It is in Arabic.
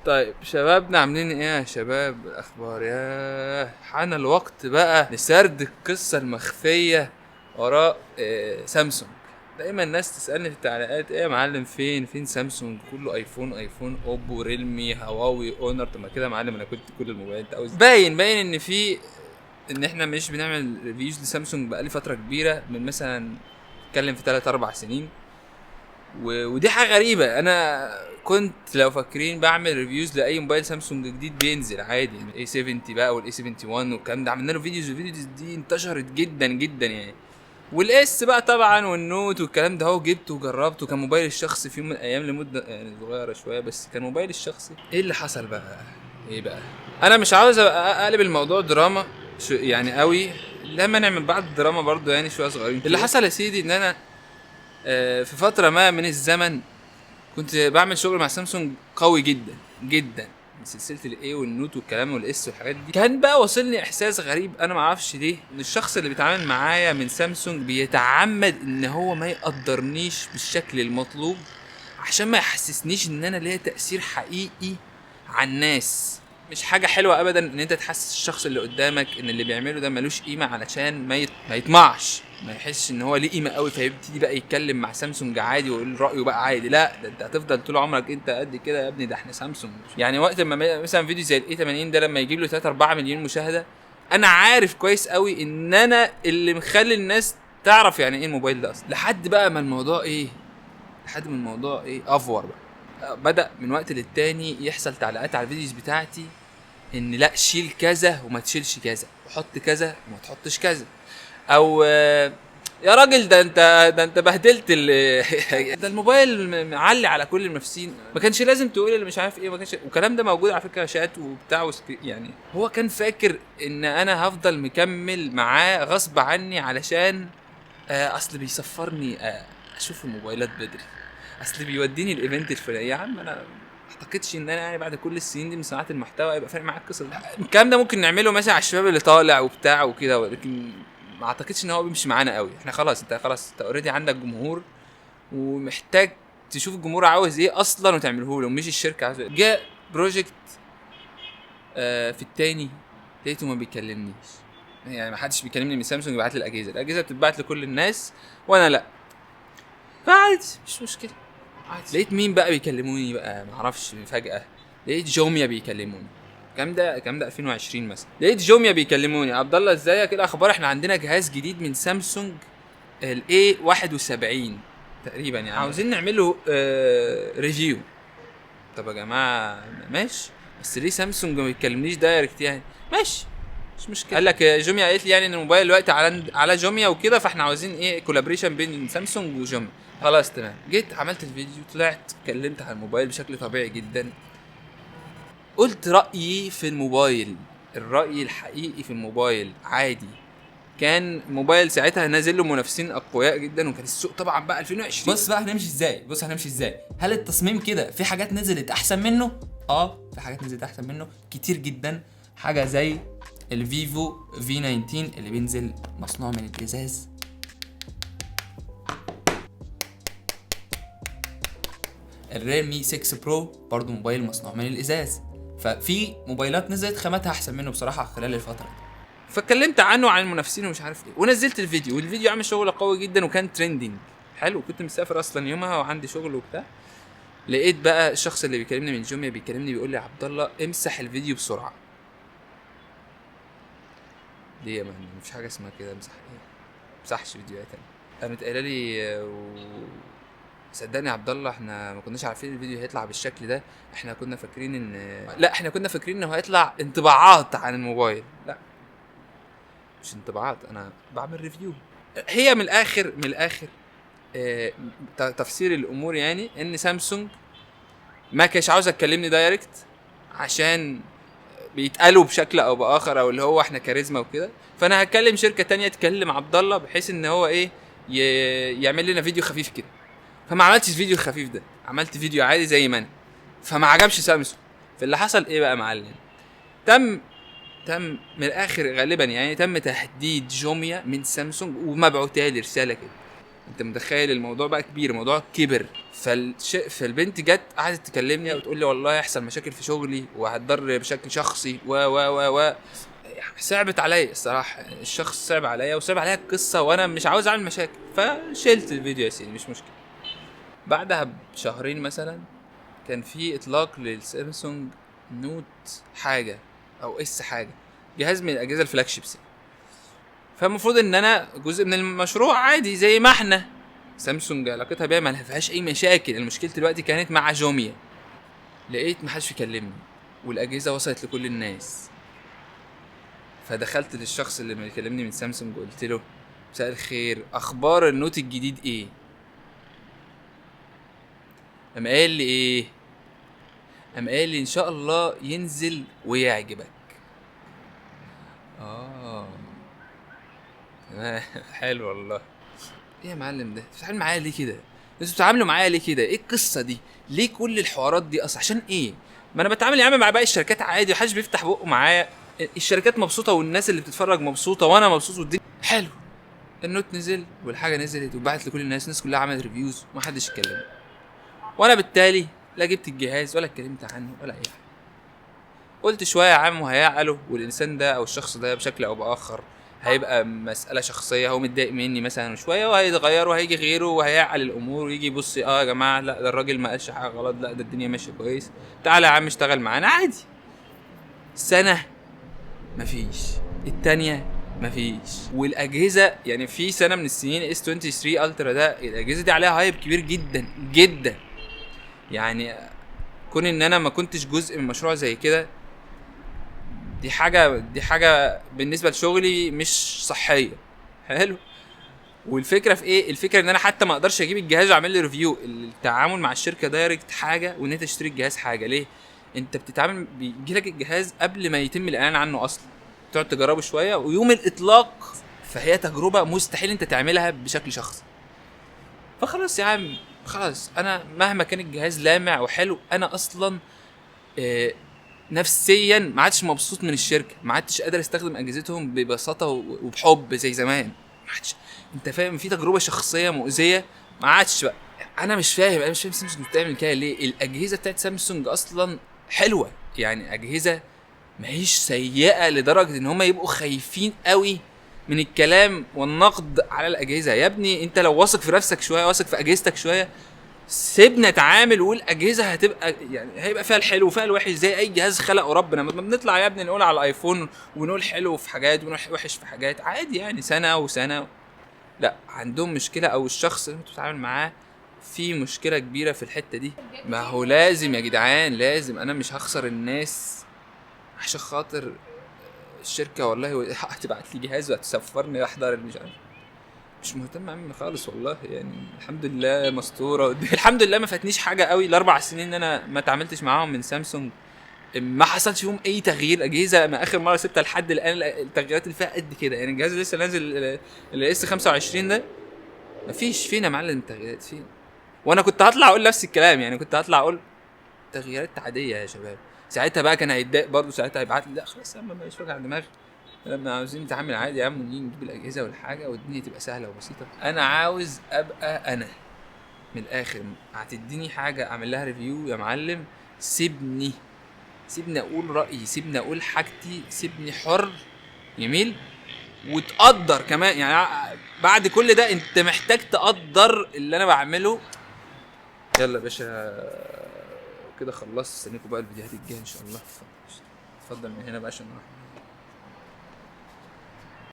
طيب شبابنا عاملين ايه يا شباب؟ الاخبار يا حان الوقت بقى لسرد القصه المخفيه وراء سامسونج. دايما الناس تسالني في التعليقات ايه يا معلم، فين سامسونج؟ كله ايفون اوبو ريلمي هواوي اونر. طب ما كده يا معلم انا كنت كل الموبايلات انت عاوز باين ان احنا مش بنعمل ريفيوز لسامسونج بقالي فتره كبيره، من مثلا اتكلم في 3-4 سنين. ودي حاجه غريبه. انا كنت لو فاكرين بعمل ريفيوز لاي موبايل سامسونج جديد بينزل عادي، الاي 70 بقى والاي 71 والكلام ده، عملنا له فيديوز، والفيديوز دي انتشرت جدا جدا يعني. والاس بقى طبعا والنوت والكلام ده هو جبته وجربته، كان موبايل الشخصي في يوم من الايام لمده يعني صغيره شويه، بس كان موبايل الشخصي. ايه اللي حصل بقى؟ ايه بقى؟ انا مش عاوز اقلب الموضوع دراما يعني قوي، لما نعمل بعض الدراما برضو يعني شويه صغيرين. اللي حصل يا سيدي ان انا في فترة ما من الزمن كنت بعمل شغل مع سامسونج قوي جدا جدا، سلسلة الاي والنوت والكلام والاس والحاجات دي. كان بقى واصلني احساس غريب انا ما اعرفش ليه، ان الشخص اللي بيتعامل معايا من سامسونج بيتعمد ان هو ما يقدرنيش بالشكل المطلوب، عشان ما يحسسنيش ان انا ليا تأثير حقيقي على الناس. مش حاجة حلوة ابدا ان انت تحسس الشخص اللي قدامك ان اللي بيعمله ده ملوش قيمة، علشان ما يطمعش، ما يحسش ان هو ليه قيمه قوي، فيبتدي بقى يتكلم مع سامسونج عادي ويقول رايه بقى عادي. لا، ده انت هتفضل طول عمرك انت قد كده يا ابني، ده احنا سامسونج. يعني وقت ما مثلا فيديو زي الاي 80 ده لما يجيب له 3-4 مليون مشاهده، انا عارف كويس قوي ان انا اللي مخلي الناس تعرف يعني ايه الموبايل ده اصلا. لحد ما الموضوع ايه افور بقى. بدا من وقت للتاني يحصل تعليقات على الفيديوز بتاعتي ان لا شيل كذا وما تشيلش كذا، وحط كذا وما تحطش كذا، او يا راجل ده انت بهدلت ده الموبايل معلي على كل المنافسين، ما كانش لازم تقول اللي مش عارف ايه، ما كانش. والكلام ده موجود على فكره شات وبتاع يعني هو كان فاكر ان انا هفضل مكمل معاه غصب عني، علشان اصل بيسفرني اشوف الموبايلات بدري، اصل بيوديني الايفنت الفلاني. يا عم انا ما اعتقدش ان انا يعني بعد كل السنين دي من صناعه المحتوى يبقى فارق معاك القصه دي. الكلام ده ممكن نعمله مثلا على الشباب اللي طالع وبتاع وكده، ولكن ما اعتقدش ان هو بيمشي معانا قوي. احنا خلاص انت اوريدي عندك جمهور، ومحتاج تشوف الجمهور عاوز ايه اصلا وتعمله له، مش الشركه عاوزه. جاء بروجكت في التاني لقيته ما بيكلمنيش، يعني ما حدش بيكلمني من سامسونج يبعت لي الاجهزه بتتبعت لكل الناس وانا لا، فعادي مش مشكله عادي. لقيت مين بقى بيكلموني بقى؟ ما اعرفش، فجاه لقيت جوميا بيكلموني. الكلام ده 2020 مثلا. لقيت جوميا بيكلموني: عبد الله ازيك، ايه الاخبار؟ احنا عندنا جهاز جديد من سامسونج الاي 71 تقريبا، يعني عاوزين نعمله ريفيو. طب يا جماعه ماشي، بس ليه سامسونج ما بيكلمنيش دايركت يعني؟ ماشي مش مشكله. قال لك جوميا قالت لي يعني ان الموبايل دلوقتي على جوميا وكده، فاحنا عاوزين ايه كولابريشن بين سامسونج وجوميا. خلاص تمام. جيت عملت الفيديو، طلعت اتكلمت عن الموبايل بشكل طبيعي جدا، قلت رايي في الموبايل، الراي الحقيقي في الموبايل عادي. كان موبايل ساعتها نازل له منافسين اقوياء جدا، وكان السوق طبعا بقى 2020. بص بقى هنمشي ازاي. هل التصميم كده في حاجات نزلت احسن منه؟ في حاجات نزلت احسن منه كتير جدا. حاجه زي الفيفو في 19 اللي بينزل مصنوع من الازاز، الريلمي 6 برو برضو موبايل مصنوع من الازاز. ففي موبايلات نزلت خاماتها احسن منه بصراحه خلال الفتره دي. فاتكلمت عنه وعن المنافسين ومش عارف ايه، ونزلت الفيديو، والفيديو عامل شغل قوي جدا وكان ترندنج حلو. كنت مسافر اصلا يومها وعندي شغل وبتاع. لقيت بقى الشخص اللي بيكلمني من جوميا بيكلمني بيقول لي: عبد الله امسح الفيديو بسرعه. ليه يا مان؟ مفيش حاجه اسمها كده امسح ايه؟ امسحش فيديوهات انا. قامت قايله لي صدقني يا عبد الله احنا ما كناش عارفين الفيديو هيطلع بالشكل ده، احنا كنا فاكرين انه هيطلع انطباعات عن الموبايل. لا مش انطباعات، انا بعمل ريفيو. هي من الاخر تفسير الامور يعني ان سامسونج ما كانش عاوز تكلمني دايركت، عشان بيتقالوا بشكل او باخر، او اللي هو احنا كاريزما وكده. فانا هكلم شركه تانية تكلم عبد الله بحيث ان هو ايه يعمل لنا فيديو خفيف كده. فما عملتش فيديو خفيف ده، عملت فيديو عادي زي ما انا. فما عجبش سامسونج. فاللي حصل ايه بقى يا معلم؟ تم من الاخر غالبا يعني تم تهديد جوميا من سامسونج، ومبعوتها لي رساله كده. انت متخيل الموضوع بقى كبير، الموضوع كبر. فالبنت جت قعدت تكلمني وتقول لي والله هيحصل مشاكل في شغلي وهتضر بشكل شخصي و صعبت عليا الصراحه، الشخص صعب عليا وصعب عليا القصه وانا مش عاوز اعمل مشاكل، فشلت الفيديو يا سيدي مش مشكله. بعدها بشهرين مثلا كان في اطلاق للسامسونج نوت حاجه او اس حاجه، جهاز من الاجهزه الفلاج شيبس، فالمفروض ان انا جزء من المشروع عادي زي ما احنا. سامسونج علاقتها بيها ما فيهاش اي مشاكل، المشكله دلوقتي كانت مع جوميا. لقيت محدش يكلمني والاجهزه وصلت لكل الناس، فدخلت للشخص اللي بيكلمني من سامسونج وقلت له مساء الخير، اخبار النوت الجديد ايه؟ قام قال لي ايه؟ قام قال لي ان شاء الله ينزل ويعجبك. تمام حلو والله. ايه يا معلم ده بتتعامل معايا ليه كده؟ انتوا بتتعاملوا معايا ليه كده؟ ايه القصه دي؟ ليه كل الحوارات دي اصلا؟ عشان ايه؟ ما انا بتعامل يا عم مع باقي الشركات عادي ومحدش بيفتح بقه معايا، الشركات مبسوطه والناس اللي بتتفرج مبسوطه وانا مبسوط والدنيا حلو. النوت نزل والحاجه نزلت وبعت لكل الناس كلها عملت ريفيوز ومحدش اتكلم، وانا بالتالي لا جبت الجهاز ولا اتكلمت عنه ولا اي حاجه. قلت شويه يا عم وهيعقلوا، والانسان ده او الشخص ده بشكل او باخر هيبقى مساله شخصيه، هو متضايق مني مثلا شويه وهيتغير وهيجي غيره وهيعقل الامور ويجي يبص يا جماعه لا ده الراجل ما قالش حاجه غلط، لا ده الدنيا ماشيه كويس، تعالى يا عم اشتغل معانا عادي. سنه مفيش، التانية مفيش، والاجهزه يعني في سنه من السنين S23 الترا ده الاجهزه دي عليها هايب كبير جدا جدا، يعني كون ان انا ما كنتش جزء من مشروع زي كده دي حاجه بالنسبه لشغلي مش صحيه. حلو. والفكره في ايه؟ الفكره ان انا حتى ما اقدرش اجيب الجهاز واعمل له ريفيو، التعامل مع الشركه دايركت حاجه وان انت تشتري الجهاز حاجه. ليه؟ انت بتتعامل بيجي لك الجهاز قبل ما يتم الاعلان عنه اصلا، تقعد تجربه شويه ويوم الاطلاق، فهي تجربه مستحيل انت تعملها بشكل شخصي. فخلاص يا عم خلاص، انا مهما كان الجهاز لامع وحلو انا اصلا نفسيا ما عادش مبسوط من الشركه، ما عادش قادر استخدم اجهزتهم ببساطه وبحب زي زمان، ما عادش. انت فاهم؟ في تجربه شخصيه مؤذيه ما عادش بقى. انا مش فاهم سامسونج بتعمل كده ليه. الاجهزه بتاعت سامسونج اصلا حلوه، يعني اجهزه ما هيش سيئه لدرجه ان هم يبقوا خايفين قوي من الكلام والنقد على الاجهزه. يا ابني انت لو واثق في نفسك شويه، واثق في اجهزتك شويه، سيبنا نتعامل والاجهزه هتبقى يعني هيبقى فيها الحلو وفيها الوحش زي اي جهاز خلقه ربنا. ما بنطلع يا ابني نقول على الايفون ونقول حلو في حاجات ونقول وحش في حاجات عادي، يعني سنه وسنه. لا، عندهم مشكله او الشخص اللي انت بتتعامل معاه في مشكله كبيره في الحته دي. ما هو لازم يا جدعان، لازم. انا مش هخسر الناس عشان خاطر الشركه والله هتبعت لي جهاز وهتسفرني احضر مش عارف. مش مهتم عمي خالص والله، يعني الحمد لله مستوره الحمد لله ما فاتنيش حاجه قوي. ال4 سنين ان انا ما اتعاملتش معاهم من سامسونج ما حصلش فيهم اي تغيير. اجهزه ما اخر مره سبتها لحد الان التغييرات اللي فيها قد كده، يعني الجهاز لسه نازل الاس 25 ده مفيش فينا يا معلم تغييرات فين. وانا كنت هطلع اقول نفس الكلام، يعني كنت هطلع اقول تغييرات عاديه يا شباب. ساعتها بقى كان هيتضايق برضه، ساعتها هيبعت لي لا خلاص يا عم ماليش وجع دماغ، لما عاوزين نتعامل عادي يا عم ونيجي نجيب الاجهزه والحاجه والدنيا تبقى سهله وبسيطه. انا عاوز ابقى انا من الاخر. هتديني حاجه اعمل لها ريفيو يا معلم، سيبني اقول رايي، سيبني اقول حاجتي، سيبني حر جميل. وتقدر كمان، يعني بعد كل ده انت محتاج تقدر اللي انا بعمله. يلا يا باشا كده خلصت، استنيكم بقى الفيديوهات الجايه ان شاء الله. اتفضل من هنا بقى عشان